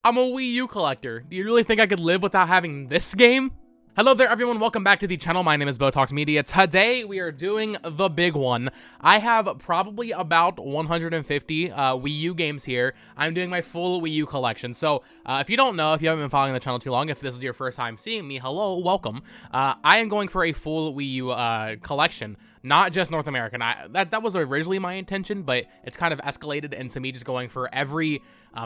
I'm a Wii U collector. Do you really think I could live without having this game? Hello there, everyone. Welcome back to the channel. My name is Botox Media. Today, we are doing the big one. I have probably about 150 Wii U games here. I'm doing my full Wii U collection. So, if you don't know, if you haven't been following the channel too long, if this is your first time seeing me, hello, welcome. I am going for a full Wii U collection. Not just North American. That was originally my intention, but it's kind of escalated into me just going for every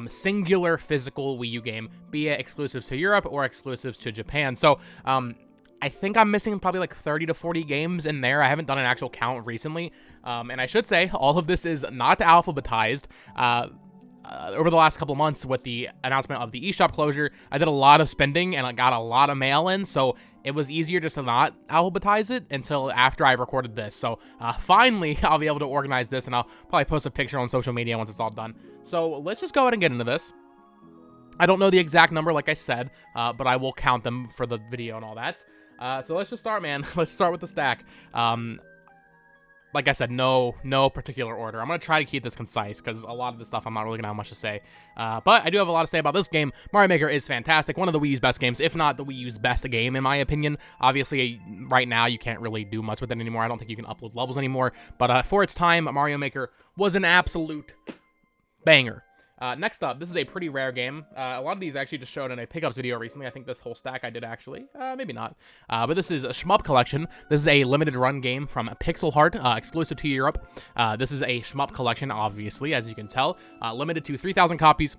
singular physical Wii U game, be it exclusives to Europe or exclusives to Japan. So, I think I'm missing probably like 30 to 40 games in there. I haven't done an actual count recently. And I should say, all of this is not alphabetized. Over the last couple months with the announcement of the eShop closure, I did a lot of spending and I got a lot of mail in, so it was easier just to not alphabetize it until after I recorded this. So finally, I'll be able to organize this, and I'll probably post a picture on social media once it's all done. So let's just go ahead and get into this. I don't know the exact number, like I said, but I will count them for the video and all that. So let's just start, man. Let's start with the stack. Like I said, no particular order. I'm going to try to keep this concise because a lot of the stuff I'm not really going to have much to say. But I do have a lot to say about this game. Mario Maker is fantastic. One of the Wii U's best games, if not the Wii U's best game, in my opinion. Obviously, right now, you can't really do much with it anymore. I don't think you can upload levels anymore. But for its time, Mario Maker was an absolute banger. Next up, this is a pretty rare game. A lot of these actually just showed in a pickups video recently. I think this whole stack I did actually. Maybe not. But this is a Shmup Collection. This is a limited run game from Pixel Heart, exclusive to Europe. This is a Shmup Collection, obviously, as you can tell. Limited to 3,000 copies.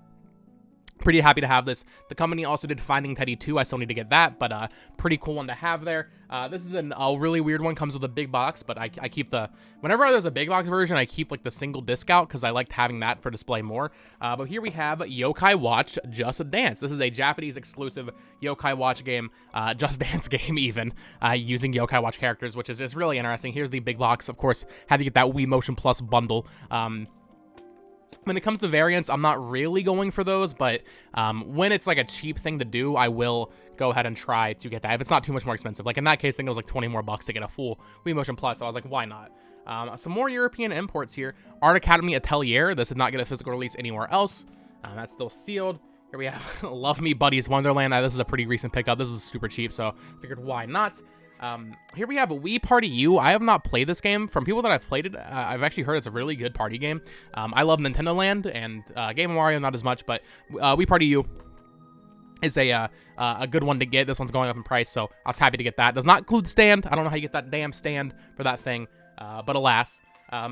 Pretty happy to have this. The company also did Finding Teddy 2. I still need to get that, but pretty cool one to have there. This is a really weird one. Comes with a big box, but I keep the... Whenever there's a big box version, I keep like the single disc out because I liked having that for display more. But here we have Yokai Watch Just Dance. This is a Japanese exclusive Yokai Watch game, Just Dance game even, using Yokai Watch characters, which is just really interesting. Here's the big box. Of course, had to get that Wii Motion Plus bundle. When it comes to variants, I'm not really going for those, but when it's like a cheap thing to do, I will go ahead and try to get that if it's not too much more expensive. Like in that case, I think it was like 20 more bucks to get a full Wii Motion Plus, so I was like, why not? Some more European imports here. Art Academy Atelier. This did not get a physical release anywhere else. That's still sealed. Here we have Love Me Buddies Wonderland. This is a pretty recent pickup. This is super cheap, so I figured why not? Here we have a Wii Party U. I have not played this game. From people that I've played it, I've actually heard it's a really good party game. I love Nintendo Land and Game of Mario, not as much, but Wii Party U is a good one to get. This one's going up in price, so I was happy to get that. Does not include stand. I don't know how you get that damn stand for that thing, but alas.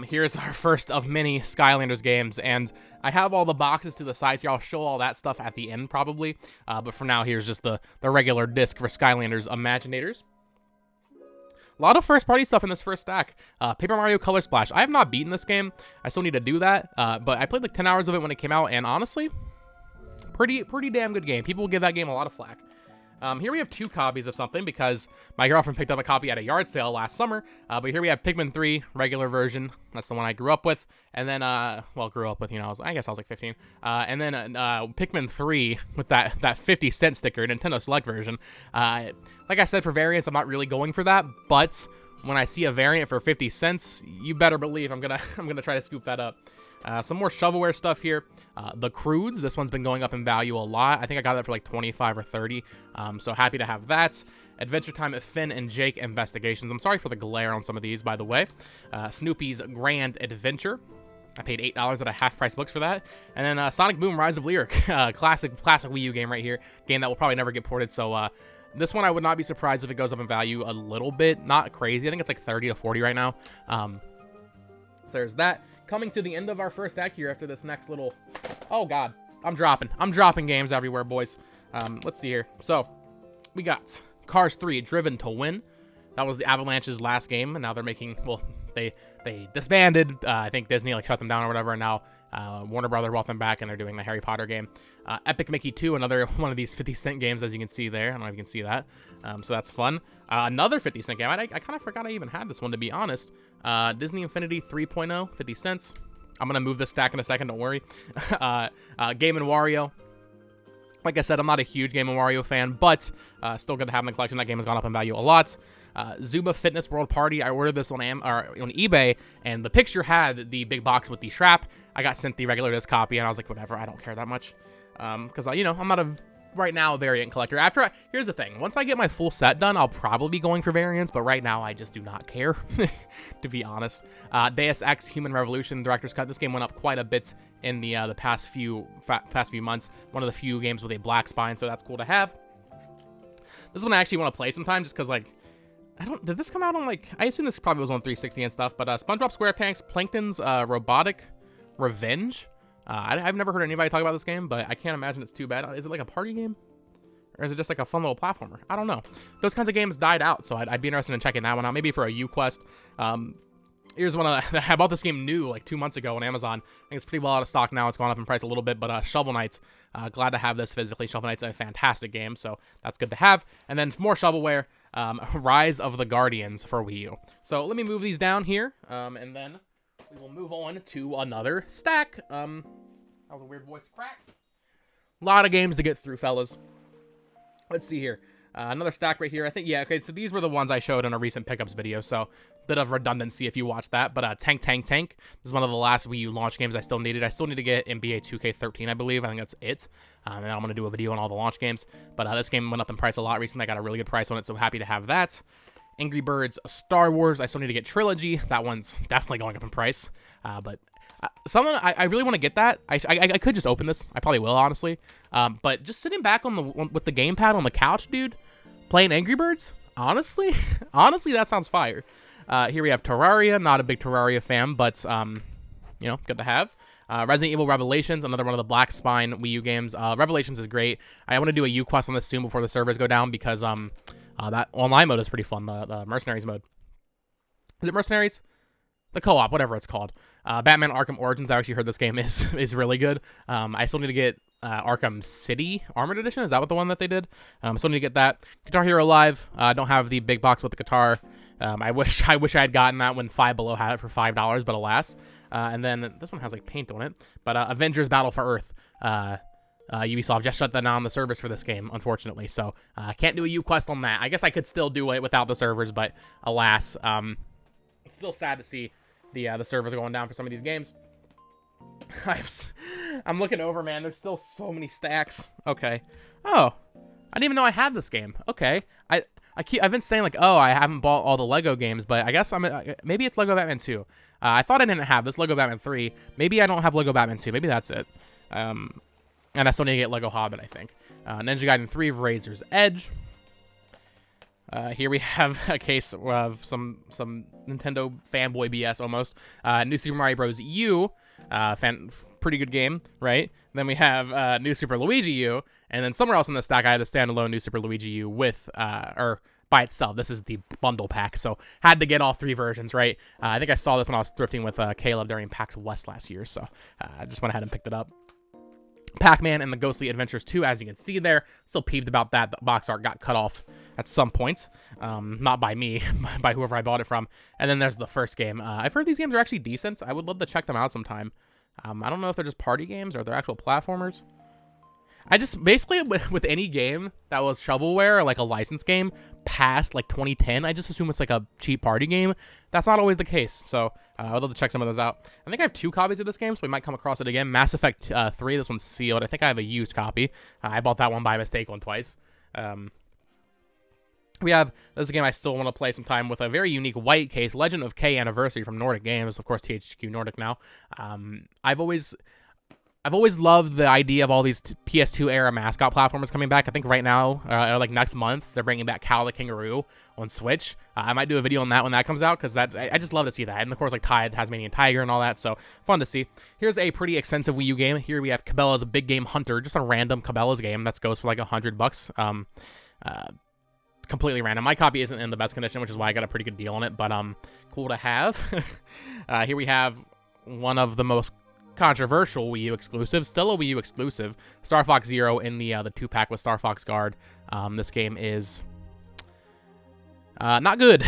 Here's our first of many Skylanders games, and I have all the boxes to the side here. I'll show all that stuff at the end, probably, but for now, here's just the regular disc for Skylanders Imaginators. A lot of first-party stuff in this first stack. Paper Mario Color Splash. I have not beaten this game. I still need to do that, but I played like 10 hours of it when it came out, and honestly, pretty damn good game. People will give that game a lot of flack. Here we have 2 copies of something because my girlfriend picked up a copy at a yard sale last summer. But here we have Pikmin 3, regular version. That's the one I grew up with. And then, well, grew up with, you know, I guess I was like 15. And then Pikmin 3 with that 50-cent sticker, Nintendo Select version. Like I said, for variants, I'm not really going for that. But when I see a variant for 50 cents, you better believe I'm gonna try to scoop that up. Some more shovelware stuff here. The Croods, this one's been going up in value a lot. I think I got that for like 25 or 30. So happy to have that. Adventure Time at Finn and Jake Investigations. I'm sorry for the glare on some of these, by the way. Snoopy's Grand Adventure. I paid $8 at a half-price books for that. And then Sonic Boom Rise of Lyric. Classic Wii U game right here. Game that will probably never get ported, so... this one I would not be surprised if it goes up in value a little bit. Not crazy. I think it's like 30 to 40 right now. So there's that. Coming to the end of our first deck here after this next little... Oh, God. I'm dropping games everywhere, boys. Let's see here. So, we got Cars 3, Driven to Win. That was the Avalanche's last game, and now they're making... Well, they disbanded. I think Disney like shut them down or whatever, and now Warner Brother brought them back, and they're doing the Harry Potter game. Epic Mickey 2, another one of these 50-cent games, as you can see there. I don't know if you can see that. So that's fun. Another 50-cent game. I kind of forgot I even had this one, to be honest. Disney Infinity 3.0, 50 cents. I'm going to move this stack in a second, don't worry. Game & Wario. Like I said, I'm not a huge Game & Wario fan, but still good to have in the collection. That game has gone up in value a lot. Zuba Fitness World Party. I ordered this on eBay, and the picture had the big box with the strap. I got sent the regular disc copy, and I was like, whatever, I don't care that much. because you know, I'm not right now a variant collector. Here's the thing, once I get my full set done, I'll probably be going for variants, but right now I just do not care, to be honest. Deus Ex Human Revolution Director's Cut. This game went up quite a bit in the past few months. One of the few games with a black spine, so that's cool to have. This one I actually want to play sometime, just because, like, did this come out on, like, I assume this probably was on 360 and stuff, but SpongeBob SquarePants Plankton's Robotic Revenge. I've never heard anybody talk about this game, but I can't imagine it's too bad. Is it like a party game? Or is it just like a fun little platformer? I don't know. Those kinds of games died out, so I'd be interested in checking that one out. Maybe for a U Quest. Here's one of I bought this game new like 2 months ago on Amazon. I think it's pretty well out of stock now. It's gone up in price a little bit, but Shovel Knight. Glad to have this physically. Shovel Knight's a fantastic game, so that's good to have. And then more shovelware. Rise of the Guardians for Wii U. So let me move these down here, and then we will move on to another stack. That was a weird voice crack. A lot of games to get through, fellas. Let's see here. Another stack right here. I think, yeah, okay, so these were the ones I showed in a recent pickups video, so bit of redundancy if you watched that. But Tank. This is one of the last Wii U launch games I still needed. I still need to get NBA 2K13, I believe. I think that's it. And I'm going to do a video on all the launch games. But this game went up in price a lot recently. I got a really good price on it, so happy to have that. Angry Birds Star Wars. I still need to get Trilogy. That one's definitely going up in price. But something I really want to get that. I could just open this. I probably will, honestly. But just sitting back with the gamepad on the couch, dude, playing Angry Birds. Honestly, that sounds fire. Here we have Terraria. Not a big Terraria fan, but you know, good to have. Resident Evil Revelations, another one of the Black Spine Wii U games. Revelations is great. I want to do a U Quest on this soon before the servers go down, because that online mode is pretty fun. The Mercenaries mode. Is it Mercenaries? The co-op, whatever it's called. Batman Arkham Origins, I actually heard this game is really good. I still need to get Arkham City Armored Edition. Is that what the one that they did? Still need to get that. Guitar Hero Live. I don't have the big box with the guitar. I wish I had gotten that when Five Below had it for $5, but alas. And then this one has like paint on it. But Avengers Battle for Earth. Ubisoft just shut down the servers for this game, unfortunately. So I can't do a U Quest on that. I guess I could still do it without the servers, but alas. It's still sad to see the servers are going down for some of these games. I'm looking over, man. There's still so many stacks. Okay. Oh, I didn't even know I had this game. Okay. I've been saying like, oh, I haven't bought all the Lego games, but I guess maybe it's Lego Batman 2. I thought I didn't have this. Lego Batman 3. Maybe I don't have Lego Batman 2. Maybe that's it. And I still need to get Lego Hobbit, I think. Ninja Gaiden 3 of Razor's Edge. Here we have a case of some Nintendo fanboy BS almost. New Super Mario Bros. U, pretty good game, right? Then we have New Super Luigi U, and then somewhere else in the stack I had the standalone New Super Luigi U with, or by itself. This is the bundle pack, so had to get all three versions, right? I think I saw this when I was thrifting with Caleb during PAX West last year, so I just went ahead and picked it up. Pac-Man and the Ghostly Adventures 2, as you can see there. Still peeved about that. The box art got cut off at some point. Not by me, by whoever I bought it from. And then there's the first game. I've heard these games are actually decent. I would love to check them out sometime. I don't know if they're just party games or they're actual platformers. I just, basically, with any game that was shovelware, or like a licensed game, past like 2010, I just assume it's like a cheap party game. That's not always the case, so I would love to check some of those out. I think I have 2 copies of this game, so we might come across it again. Mass Effect 3, this one's sealed. I think I have a used copy. I bought that one by mistake twice. This is a game I still want to play sometime with a very unique white case, Legend of K Anniversary from Nordic Games, of course THQ Nordic now. I've always loved the idea of all these PS2 era mascot platformers coming back. I think right now, like next month, they're bringing back Cal the Kangaroo on Switch. I might do a video on that when that comes out, because I just love to see that. And of course, like Tide, Tasmanian Tiger, and all that. So fun to see. Here's a pretty expensive Wii U game. Here we have Cabela's Big Game Hunter, just a random Cabela's game that goes for like $100. Completely random. My copy isn't in the best condition, which is why I got a pretty good deal on it. But cool to have. Here we have one of the most controversial Wii U exclusive, still a Wii U exclusive, Star Fox Zero in the 2-pack with Star Fox Guard. This game is not good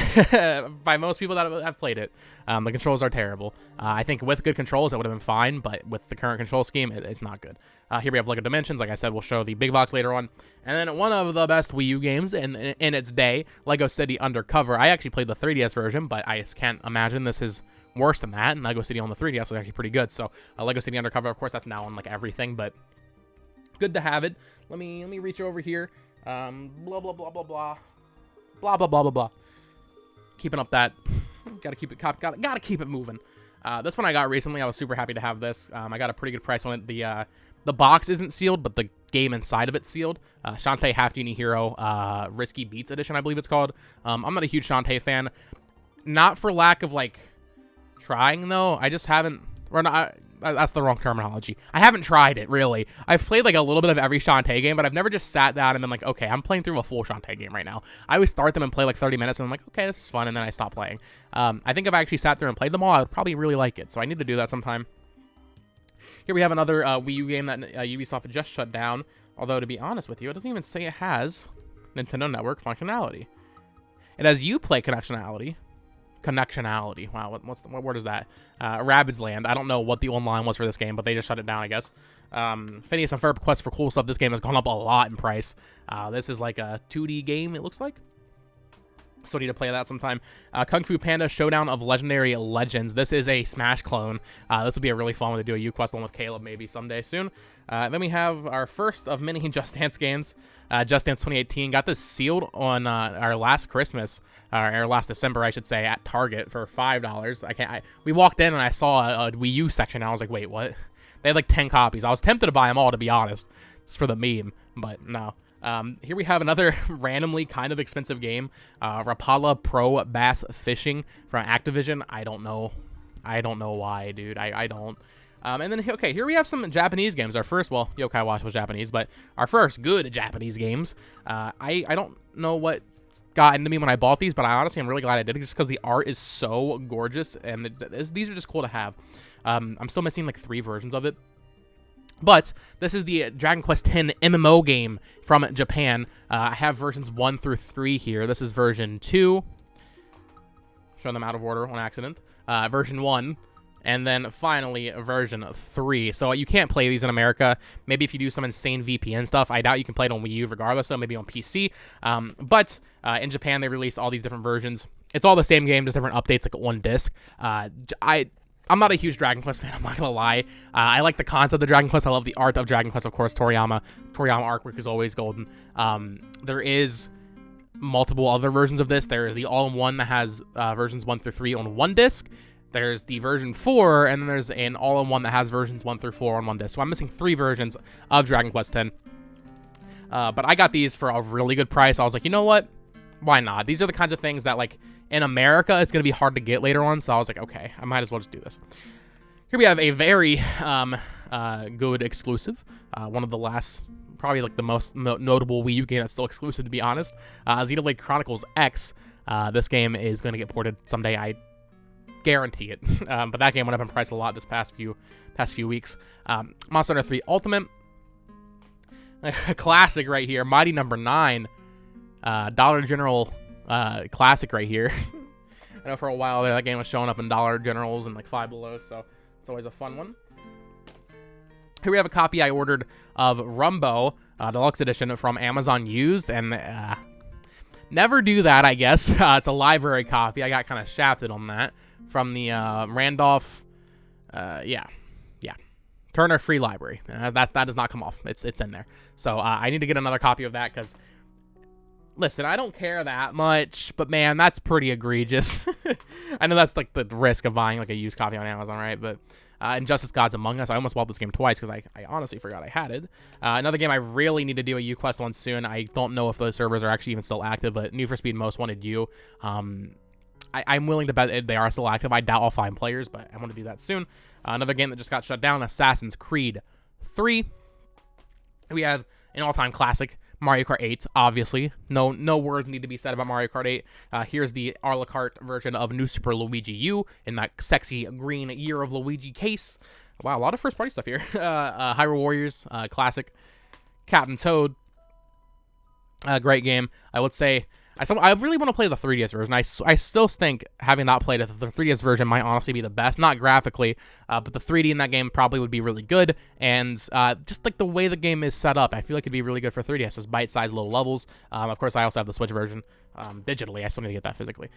by most people that have played it. The controls are terrible. I think with good controls it would have been fine, but with the current control scheme, it's not good. Here we have Lego Dimensions. Like I said, we'll show the big box later on. And then one of the best Wii U games in its day, Lego City Undercover. I actually played the 3DS version, but I just can't imagine this is worse than that, and Lego City on the 3DS is actually pretty good. So Lego City Undercover, of course, that's now on like everything, but Good to have it. Let me reach over here. Blah, blah, blah, blah, blah. Blah, blah, blah, blah, blah. Keeping up that. Gotta keep it moving. This one I got recently. I was super happy to have this. I got a pretty good price on it. The box isn't sealed, but the game inside of it's sealed. Shantae Half Genie Hero Risky Beats Edition, I believe it's called. I'm not a huge Shantae fan. Not for lack of, like, trying, though. I just haven't... Or not, that's the wrong terminology. I haven't tried it, really. I've played, like, a little bit of every Shantae game, but I've never just sat down and been like, okay, I'm playing through a full Shantae game right now. I always start them and play, like, 30 minutes, and I'm like, okay, this is fun, and then I stop playing. I think if I actually sat through and played them all, I would probably really like it, so I need to do that sometime. Here we have another Wii U game that Ubisoft just shut down, although, to be honest with you, it doesn't even say it has Nintendo Network functionality. It has Uplay connectionality. Wow, what word is that? Rabbids Land. I don't know what the online was for this game, but they just shut it down, I guess. Phineas and Ferb Quest for Cool Stuff. This game has gone up a lot in price. This is like a 2D game, it looks like. So I need to play that sometime. Kung Fu Panda Showdown of Legendary Legends. This is a Smash clone. This will be a really fun one to do a U-Quest one with Caleb maybe someday soon. Then we have our first of many Just Dance games. Just Dance 2018. Got this sealed on our last Christmas, or last December, I should say, at Target for $5. We walked in and I saw a Wii U section and I was like, wait, what? They had like 10 copies. I was tempted to buy them all, to be honest, just for the meme, but no. Here we have another randomly kind of expensive game, Rapala Pro Bass Fishing from Activision. I don't know why, dude. I don't. And then, okay, here we have some Japanese games. Our first, well, Yokai Watch was Japanese, but our first good Japanese games. I don't know what got into me when I bought these, but I honestly am really glad I did, just because the art is so gorgeous, and these are just cool to have. I'm still missing like 3 versions of it. But this is the Dragon Quest X MMO game from Japan. I have versions 1 through 3 here. This is version 2. Show them out of order on accident. Version 1. And then finally version 3. So you can't play these in America. Maybe if you do some insane VPN stuff. I doubt you can play it on Wii U regardless, so maybe on PC. But in Japan, they released all these different versions. It's all the same game, just different updates, like on disc. I'm not a huge Dragon Quest fan, I'm not gonna lie. I like the concept of Dragon Quest. I love the art of Dragon Quest, of course. Toriyama artwork is always golden. There is multiple other versions of this. There is the all-in-one that has versions 1 through 3 on 1 disc. There's the version 4, and then there's an all-in-one that has versions 1 through 4 on 1 disc. So I'm missing 3 versions of Dragon Quest X. But I got these for a really good price. I was like, you know what? Why not? These are the kinds of things that, like, in America, it's going to be hard to get later on, so I was like, okay, I might as well just do this. Here we have a very good exclusive. One of the last, probably like the most notable Wii U game that's still exclusive, to be honest. Xenoblade Chronicles X. This game is going to get ported someday, I guarantee it. But that game went up in price a lot this past few weeks. Monster Hunter 3 Ultimate. A classic right here. Mighty Number 9. Dollar General classic right here. I know for a while that game was showing up in Dollar Generals and like Five Below, so it's always a fun one. Here we have a copy I ordered of Rumbo Deluxe Edition from Amazon Used, and never do that, I guess. It's a library copy. I got kind of shafted on that from the Randolph, Turner Free Library. That does not come off. It's in there. So I need to get another copy of that because, listen, I don't care that much, but man, that's pretty egregious. I know that's like the risk of buying like a used copy on Amazon, right? But Injustice Gods Among Us, I almost bought this game twice because I honestly forgot I had it. Another game I really need to do a U-Quest on soon. I don't know if those servers are actually even still active, but Need for Speed Most Wanted U. I'm willing to bet they are still active. I doubt I'll find players, but I want to do that soon. Another game that just got shut down, Assassin's Creed 3. We have an all-time classic, Mario Kart 8, obviously. No words need to be said about Mario Kart 8. Here's the a la carte version of New Super Luigi U in that sexy green Year of Luigi case. Wow, a lot of first-party stuff here. Hyrule Warriors, classic. Captain Toad, great game. I would say I really want to play the 3DS version. I still think having not played it, the 3DS version might honestly be the best. Not graphically, but the 3D in that game probably would be really good. And just like the way the game is set up, I feel like it'd be really good for 3DS. Just bite-sized little levels. Of course, I also have the Switch version digitally. I still need to get that physically.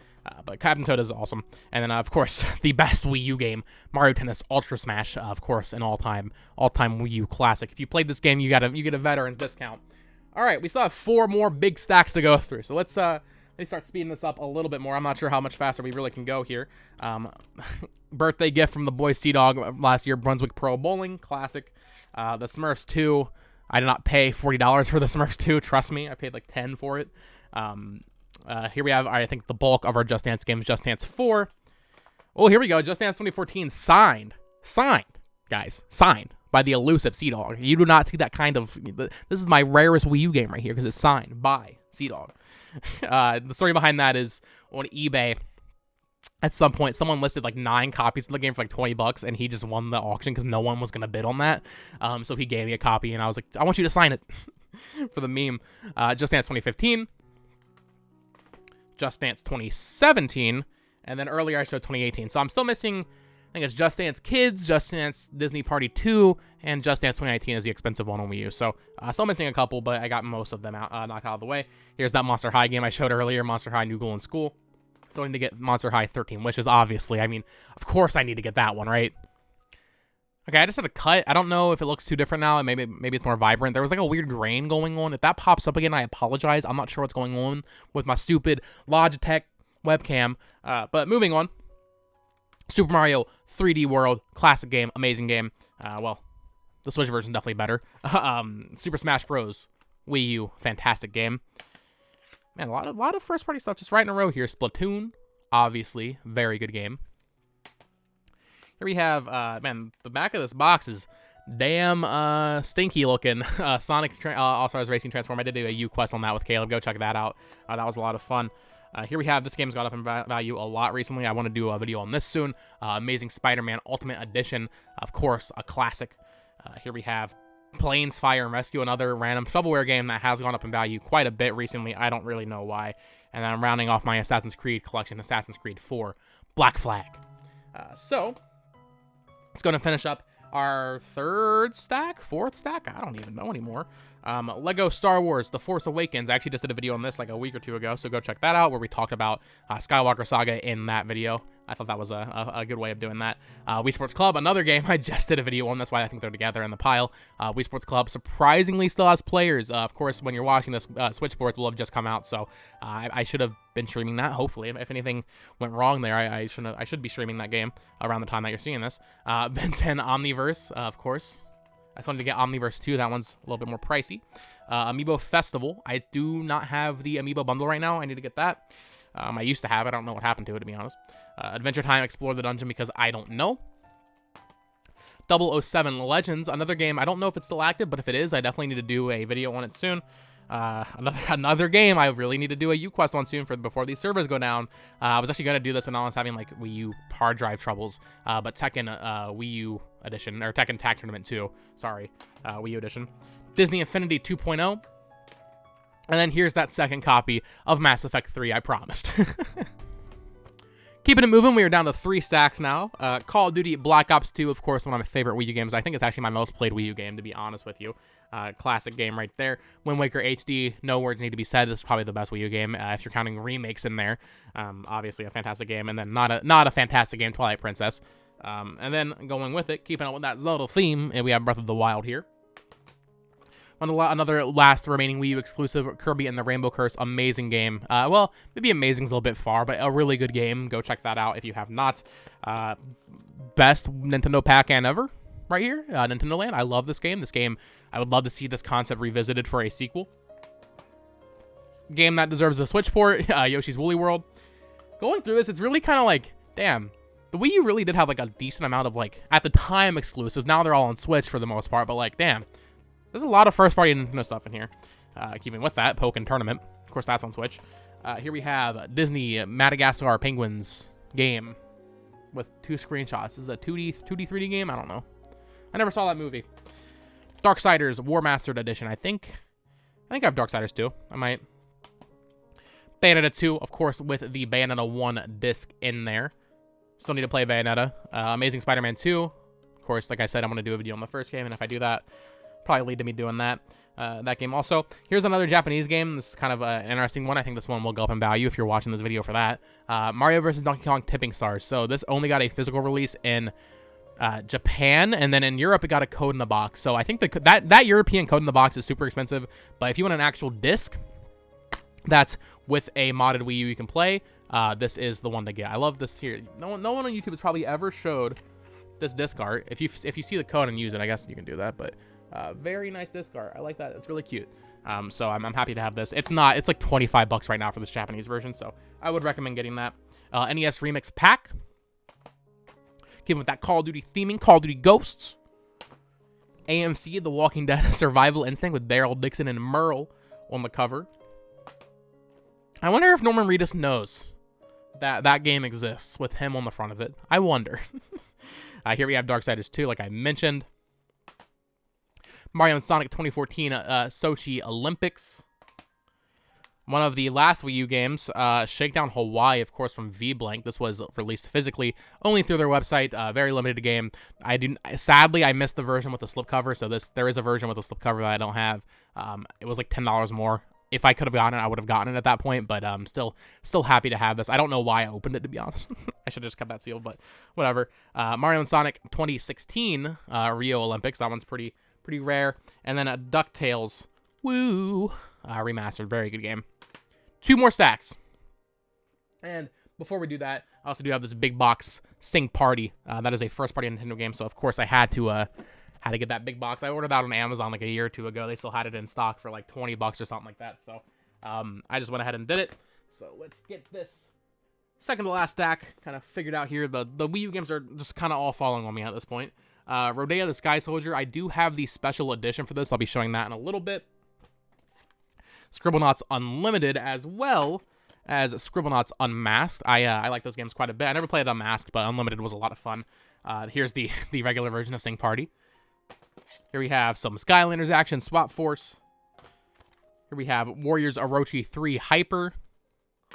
But Captain Toad is awesome. And then, of course, the best Wii U game, Mario Tennis Ultra Smash. Of course, an all-time Wii U classic. If you played this game, you get a veteran's discount. All right, we still have 4 more big stacks to go through. So let's start speeding this up a little bit more. I'm not sure how much faster we really can go here. Birthday gift from the boy Sea-Dog last year, Brunswick Pro Bowling, classic. The Smurfs 2, I did not pay $40 for the Smurfs 2. Trust me, I paid like $10 for it. Here we have, I think, the bulk of our Just Dance games, Just Dance 4. Oh, here we go, Just Dance 2014, signed, guys, signed by the elusive Sea-Dog. You do not see that kind of... This is my rarest Wii U game right here because it's signed by Sea-Dog. The story behind that is on eBay, at some point, someone listed like 9 copies of the game for like $20, and he just won the auction because no one was going to bid on that. So he gave me a copy, and I was like, I want you to sign it for the meme. Just Dance 2015, Just Dance 2017, and then earlier I showed 2018. So I'm still missing... I think it's Just Dance Kids, Just Dance Disney Party 2, and Just Dance 2019 is the expensive one on Wii U. So, still missing a couple, but I got most of them out, knocked out of the way. Here's that Monster High game I showed earlier, Monster High New Goal in School. So I need to get Monster High 13 Wishes, obviously. I mean, of course I need to get that one, right? Okay, I just had a cut. I don't know if it looks too different now. Maybe it's more vibrant. There was like a weird grain going on. If that pops up again, I apologize. I'm not sure what's going on with my stupid Logitech webcam. But moving on. Super Mario 3D World, classic game, amazing game. Well, the Switch version definitely better. Super Smash Bros. Wii U, fantastic game. Man, a lot of first-party stuff just right in a row here. Splatoon, obviously, very good game. Here we have, man, the back of this box is damn stinky looking. Sonic All-Stars Racing Transform. I did do a U quest on that with Caleb. Go check that out. That was a lot of fun. Here we have, this game's gone up in value a lot recently. I want to do a video on this soon. Amazing Spider-Man Ultimate Edition, of course, a classic. Here we have Planes, Fire, and Rescue, another random shovelware game that has gone up in value quite a bit recently. I don't really know why. And then I'm rounding off my Assassin's Creed collection, Assassin's Creed 4, Black Flag. So, let's go and finish up our fourth stack? I don't even know anymore. Lego Star Wars The Force Awakens. I actually just did a video on this like a week or 2 ago, so go check that out where we talked about Skywalker Saga in that video. I thought that was a good way of doing that. Wii Sports Club, another game I just did a video on. That's why I think they're together in the pile. Wii Sports Club surprisingly still has players. Of course, when you're watching this, Switchboards will have just come out, so I should have been streaming that, hopefully. If anything went wrong there, I should be streaming that game around the time that you're seeing this. Ben 10 Omniverse, of course. I just wanted to get Omniverse 2. That one's a little bit more pricey. Amiibo Festival. I do not have the Amiibo bundle right now. I need to get that. I used to have it. I don't know what happened to it, to be honest. Adventure Time Explore the Dungeon because I don't know. 007 Legends, another game. I don't know if it's still active, but if it is, I definitely need to do a video on it soon. Another game I really need to do a U-Quest on soon before these servers go down. I was actually going to do this when I was having like Wii U hard drive troubles, but Tekken Wii U edition, or Tekken Tag Tournament 2, sorry, Wii U edition. Disney Infinity 2.0. And then here's that second copy of Mass Effect 3, I promised. Keeping it moving, we are down to 3 stacks now. Call of Duty Black Ops 2, of course, one of my favorite Wii U games. I think it's actually my most played Wii U game, to be honest with you. Classic game right there. Wind Waker HD, no words need to be said. This is probably the best Wii U game, if you're counting remakes in there. Obviously a fantastic game, and then not a fantastic game, Twilight Princess. And then going with it, keeping up with that Zelda theme, and we have Breath of the Wild here. Another last remaining Wii U exclusive, Kirby and the Rainbow Curse, amazing game. Well, maybe amazing's a little bit far, but a really good game. Go check that out if you have not. Best Nintendo Pac-Man ever, right here, Nintendo Land. I love this game. I would love to see this concept revisited for a sequel. Game that deserves a Switch port, Yoshi's Woolly World. Going through this, it's really kind of like, damn, the Wii U really did have like a decent amount of like, at the time, exclusives. Now they're all on Switch for the most part, but like, damn. There's a lot of first-party Nintendo stuff in here. Keeping with that, Pokken Tournament. Of course, that's on Switch. Here we have Disney Madagascar Penguins game with 2 screenshots. This is a 2D 3D game? I don't know. I never saw that movie. Darksiders War Mastered Edition. I think I have Darksiders too. I might. Bayonetta 2, of course, with the Bayonetta 1 disc in there. Still need to play Bayonetta. Amazing Spider-Man 2. Of course, like I said, I'm going to do a video on the first game, and if I do that, probably lead to me doing that game also. Here's another Japanese game. This is kind of an interesting one. I think this one will go up in value if you're watching this video for that. Mario vs. Donkey Kong Tipping Stars. So this only got a physical release in Japan, and then in Europe it got a code in the box. So I think that European code in the box is super expensive, but if you want an actual disc that's with a modded Wii U you can play, this is the one to get. I love this here. No one on YouTube has probably ever showed this disc art. If you see the code and use it, I guess you can do that, but very nice disc art. I like that. It's really cute. So I'm happy to have this. It's like 25 bucks right now for this Japanese version, so I would recommend getting that. NES Remix Pack. Given with that Call of Duty theming, Call of Duty Ghosts. AMC, The Walking Dead Survival Instinct with Daryl Dixon and Merle on the cover. I wonder if Norman Reedus knows that game exists with him on the front of it. I wonder. Here we have Darksiders 2, like I mentioned. Mario and Sonic 2014 Sochi Olympics. One of the last Wii U games, Shakedown Hawaii, of course, from V-Blank. This was released physically only through their website. Very limited game. Sadly, I missed the version with the slipcover, so there is a version with a slipcover that I don't have. It was like $10 more. If I could have gotten it, I would have gotten it at that point, but still happy to have this. I don't know why I opened it, to be honest. I should have just kept that sealed, but whatever. Mario and Sonic 2016 Rio Olympics. That one's pretty rare. And then DuckTales Woo remastered. Very good game. 2 more stacks. And before we do that, I also do have this big box Sing Party. That is a first-party Nintendo game, so of course I had to get that big box. I ordered that on Amazon like a year or two ago. They still had it in stock for like 20 bucks or something like that. So I just went ahead and did it. So let's get this second to last stack kind of figured out here. The Wii U games are just kind of all falling on me at this point. Rodea the Sky Soldier. I do have the special edition for this. I'll be showing that in a little bit. Scribblenauts Unlimited, as well as Scribblenauts Unmasked. I like those games quite a bit. I never played Unmasked, but Unlimited was a lot of fun. Here's the regular version of Sing Party. Here we have some Skylanders action, Swap Force. Here we have Warriors Orochi 3 Hyper.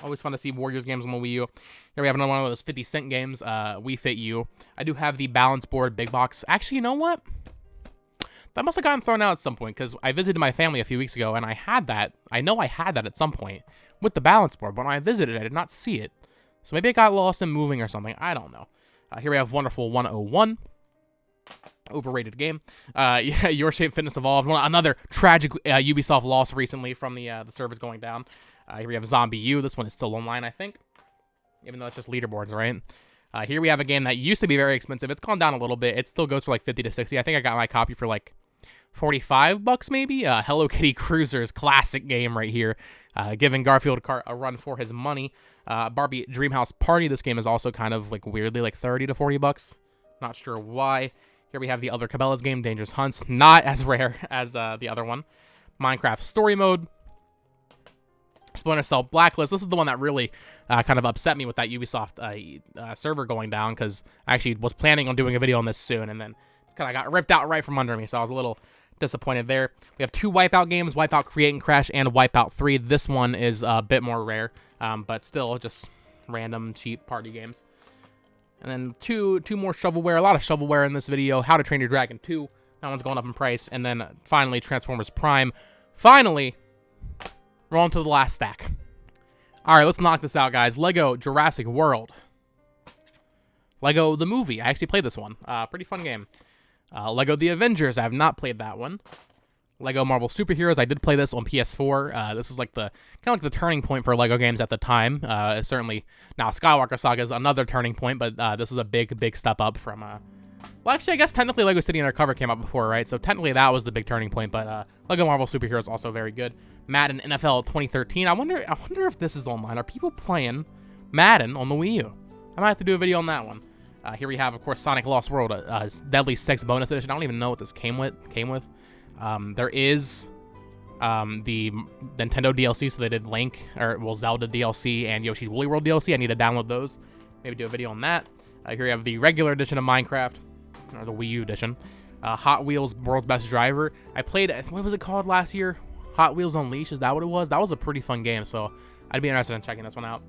Always fun to see Warriors games on the Wii U. Here we have another one of those 50 Cent games, We Fit You. I do have the balance board big box. Actually, you know what? That must have gotten thrown out at some point, because I visited my family a few weeks ago, and I had that. I know I had that at some point with the balance board, but when I visited, I did not see it. So maybe it got lost in moving or something. I don't know. Here we have Wonderful 101. Overrated game. Yeah, Your Shape Fitness Evolved. Another tragic Ubisoft loss recently from the servers going down. Here we have Zombie U. This one is still online, I think, even though it's just leaderboards, right? Here we have a game that used to be very expensive. It's gone down a little bit. It still goes for like 50 to 60. I think I got my copy for like 45 bucks maybe. Hello Kitty Cruisers, classic game right here. Giving Garfield Kart a run for his money. Barbie Dreamhouse Party. This game is also kind of like weirdly like 30 to 40 bucks. Not sure why. Here we have the other Cabela's game, Dangerous Hunts. Not as rare as the other one. Minecraft Story Mode. Splinter Cell Blacklist. This is the one that really kind of upset me with that Ubisoft server going down, because I actually was planning on doing a video on this soon, and then kind of got ripped out right from under me, so I was a little disappointed there. We have 2 Wipeout games, Wipeout Create and Crash and Wipeout 3. This one is a bit more rare, but still just random cheap party games. And then two more shovelware, a lot of shovelware in this video. How to Train Your Dragon 2. That one's going up in price. And then finally, Transformers Prime. Finally, we're on to the last stack. All right, let's knock this out, guys. Lego Jurassic World. Lego the Movie. I actually played this one. Pretty fun game. Lego The Avengers. I have not played that one. Lego Marvel Superheroes. I did play this on PS4. This is like the kind of like the turning point for Lego games at the time. Certainly now Skywalker Saga is another turning point, but this is a big step up from. Well, actually, I guess technically Lego City Undercover came out before, right? So technically that was the big turning point. But Lego Marvel Superheroes also very good. Madden NFL 2013. I wonder if this is online. Are people playing Madden on the Wii U? I might have to do a video on that one. Here we have, of course, Sonic Lost World, Deadly 6 bonus edition. I don't even know what this came with. There is the Nintendo DLC, so they did Link, or well, Zelda DLC and Yoshi's Woolly World DLC. I need to download those. Maybe do a video on that. Here we have the regular edition of Minecraft, or the Wii U edition. Hot Wheels World's Best Driver. I played, what was it called last year? Hot Wheels Unleashed, is that what it was? That was a pretty fun game, so I'd be interested in checking this one out.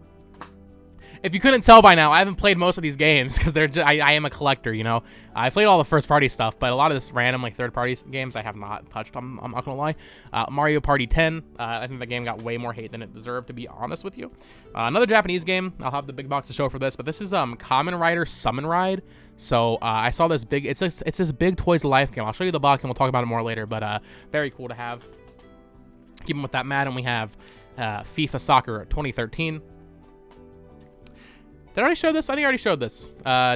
If you couldn't tell by now, I haven't played most of these games because I am a collector, you know. I played all the first-party stuff, but a lot of this random, like, third-party games I have not touched, I'm not gonna lie. Mario Party 10, I think the game got way more hate than it deserved, to be honest with you. Another Japanese game, I'll have the big box to show for this, but this is Kamen Rider Summon Ride. So I saw this big, it's this big Toys to Life game. I'll show you the box and we'll talk about it more later, but very cool to have. Keeping with that Madden, we have FIFA Soccer 2013. Did I already show this? I think I already showed this.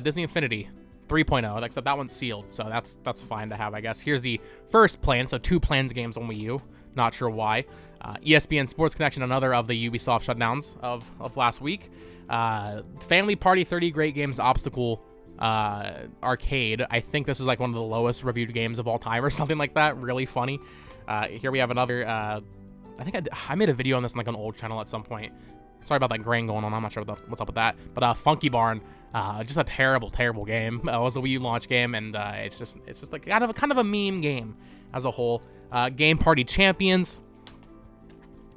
Disney Infinity 3.0, except that one's sealed, so that's fine to have, I guess. Here's the first plan, so 2 plans games on Wii U. Not sure why. ESPN Sports Connection, another of the Ubisoft shutdowns of last week. Family Party 30 Great Games Obstacle Arcade. I think this is like one of the lowest reviewed games of all time or something like that. Really funny. Here we have another, I think I made a video on this on like an old channel at some point. Sorry about that grain going on. I'm not sure what's up with that. But Funky Barn, just a terrible game. It was a Wii U launch game, and it's just like kind of a meme game as a whole. Game Party Champions,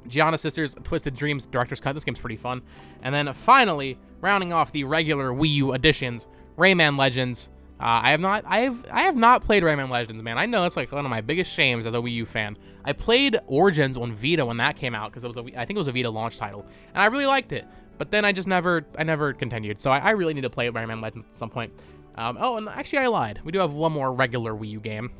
Gianna Sisters, Twisted Dreams Director's Cut. This game's pretty fun. And then finally, rounding off the regular Wii U editions, Rayman Legends. I have not played Rayman Legends, man. I know that's like one of my biggest shames as a Wii U fan. I played Origins on Vita when that came out because I think it was a Vita launch title, and I really liked it. But then I never continued. So I really need to play Rayman Legends at some point. Oh, and actually I lied. We do have one more regular Wii U game.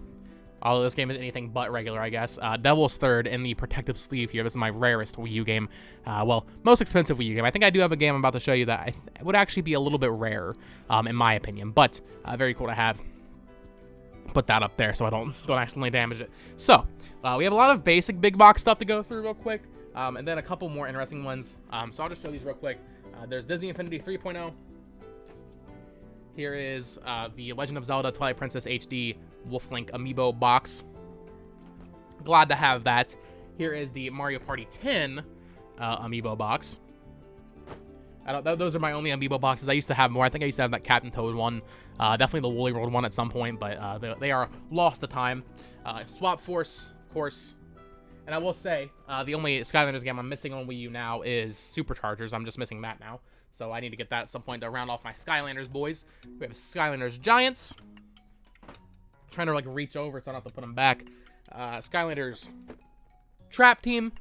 Although this game is anything but regular, I guess. Devil's Third in the protective sleeve here. This is my rarest Wii U game. Well, most expensive Wii U game. I think I do have a game I'm about to show you that would actually be a little bit rare, in my opinion. But very cool to have. Put that up there so I don't accidentally damage it. So, we have a lot of basic big box stuff to go through real quick. And then a couple more interesting ones. So I'll just show these real quick. There's Disney Infinity 3.0. Here is the Legend of Zelda Twilight Princess HD Wolf Link Amiibo box. Glad to have that. Here is the Mario Party 10 Amiibo box. Those are my only Amiibo boxes. I used to have more. I think I used to have that Captain Toad one. Definitely the Woolly World one at some point, but they are lost to time. Swap Force, of course. And I will say, the only Skylanders game I'm missing on Wii U now is Superchargers. I'm just missing that now. So I need to get that at some point to round off my Skylanders boys. We have Skylanders Giants. Trying to like reach over so I don't have to put them back. Skylanders Trap Team.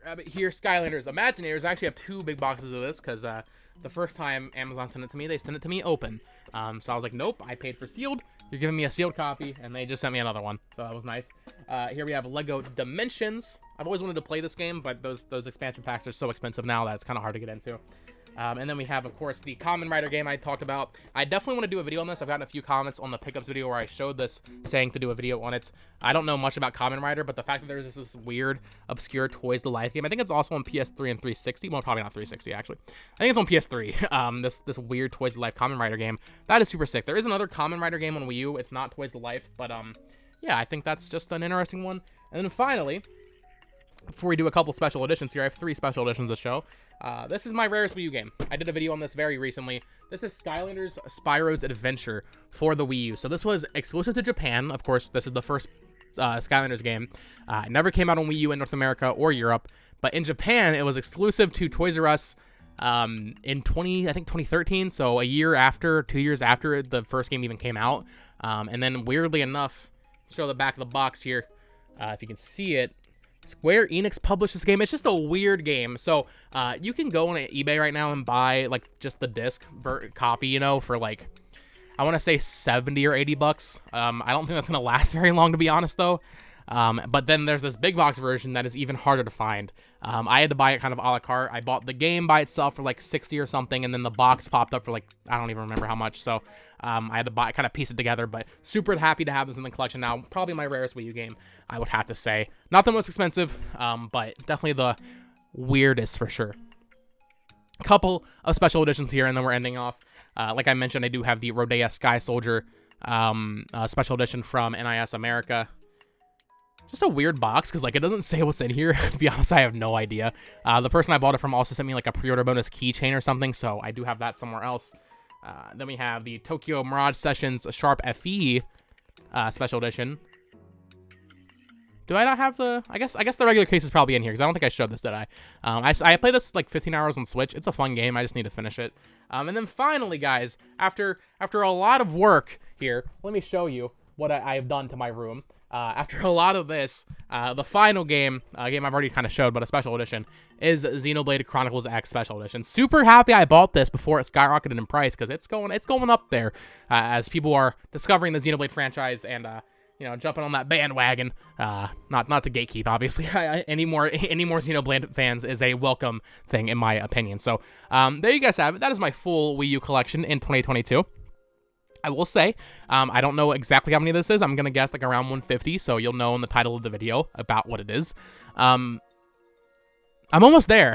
Grab it here. Skylanders Imaginators. I actually have 2 big boxes of this because the first time Amazon sent it to me, they sent it to me open. So I was like, nope, I paid for sealed. You're giving me a sealed copy, and they just sent me another one. So that was nice. Here we have Lego Dimensions. I've always wanted to play this game, but those expansion packs are so expensive now that it's kind of hard to get into. And then we have, of course, the Kamen Rider game I talked about. I definitely want to do a video on this. I've gotten a few comments on the pickups video where I showed this, saying to do a video on it. I don't know much about Kamen Rider, but the fact that there's this weird, obscure Toys to Life game. I think it's also on PS3 and 360. Well, probably not 360, actually. I think it's on PS3. This weird Toys to Life Kamen Rider game. That is super sick. There is another Kamen Rider game on Wii U. It's not Toys to Life, but yeah, I think that's just an interesting one. And then finally, before we do a couple special editions here, I have 3 special editions to show. This is my rarest Wii U game. I did a video on this very recently. This is Skylanders Spyro's Adventure for the Wii U. So this was exclusive to Japan. Of course, this is the first Skylanders game. It never came out on Wii U in North America or Europe. But in Japan, it was exclusive to Toys R Us in 2013. So a year after, 2 years after the first game even came out. And then weirdly enough, show the back of the box here. If you can see it. Square Enix published this game. It's just a weird game. So you can go on eBay right now and buy like just the disc copy, you know, for like, I want to say 70 or 80 bucks. I don't think that's going to last very long, to be honest, though. But then there's this big box version that is even harder to find. I had to buy it kind of a la carte. I bought the game by itself for like 60 or something, and then the box popped up for like, I don't even remember how much. So I had to kind of piece it together, but super happy to have this in the collection now. Probably my rarest Wii U game, I would have to say. Not the most expensive, but definitely the weirdest for sure. Couple of special editions here, and then we're ending off. Like I mentioned, I do have the Rodea Sky Soldier special edition from NIS America. Just a weird box, because like it doesn't say what's in here. To be honest, I have no idea. The person I bought it from also sent me like a pre-order bonus keychain or something, so I do have that somewhere else. Then we have the Tokyo Mirage Sessions Sharp FE special edition. Do I not have the... I guess the regular case is probably in here, because I don't think I showed this, did I? I played this like 15 hours on Switch. It's a fun game. I just need to finish it. And then finally, guys, after a lot of work here, let me show you what I have done to my room. After a lot of this, the final game, a game I've already kind of showed, but a special edition, is Xenoblade Chronicles X Special Edition. Super happy I bought this before it skyrocketed in price, because it's going up there as people are discovering the Xenoblade franchise and you know, jumping on that bandwagon. Not to gatekeep, obviously. Any more Xenoblade fans is a welcome thing, in my opinion. So there you guys have it. That is my full Wii U collection in 2022. I will say, I don't know exactly how many this is. I'm going to guess like around 150, so you'll know in the title of the video about what it is. I'm almost there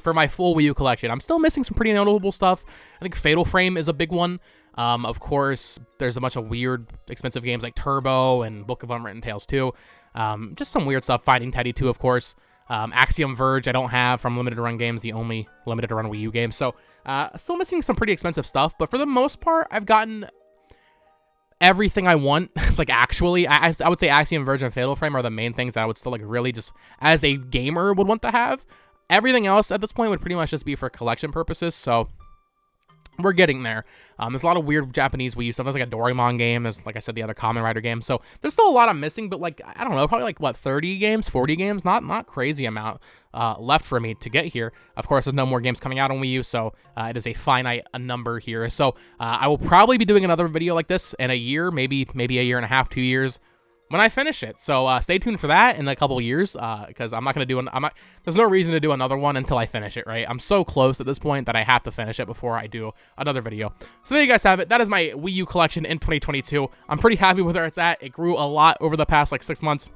for my full Wii U collection. I'm still missing some pretty notable stuff. I think Fatal Frame is a big one. Of course, there's a bunch of weird, expensive games like Turbo and Book of Unwritten Tales 2. Just some weird stuff. Finding Teddy 2, of course. Axiom Verge I don't have from Limited Run Games, the only Limited Run Wii U game. So, still missing some pretty expensive stuff, but for the most part, I've gotten everything I want. Like, actually, I would say Axiom Verge and Fatal Frame are the main things that I would still, like, really just, as a gamer, would want to have. Everything else at this point would pretty much just be for collection purposes, so we're getting there. There's a lot of weird Japanese Wii U stuff. There's like a Doraemon game. There's, like I said, the other Kamen Rider game. So there's still a lot I'm missing, but like, I don't know, probably like, what, 30 games, 40 games? Not crazy amount left for me to get here. Of course, there's no more games coming out on Wii U, so it is a finite number here. So I will probably be doing another video like this in a year, maybe a year and a half, 2 years, when I finish it. So stay tuned for that in a couple years, because I'm not going to do there's no reason to do another one until I finish it, right? I'm so close at this point that I have to finish it before I do another video. So there you guys have it. That is my Wii U collection in 2022. I'm pretty happy with where it's at. It grew a lot over the past like 6 months.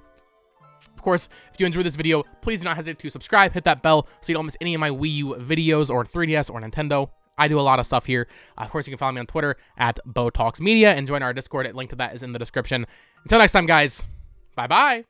Of course, if you enjoyed this video, please do not hesitate to subscribe, hit that bell so you don't miss any of my Wii U videos or 3DS or Nintendo. I do a lot of stuff here. Of course, you can follow me on Twitter at BoTalksMedia and join our Discord. A link to that is in the description. Until next time, guys. Bye-bye.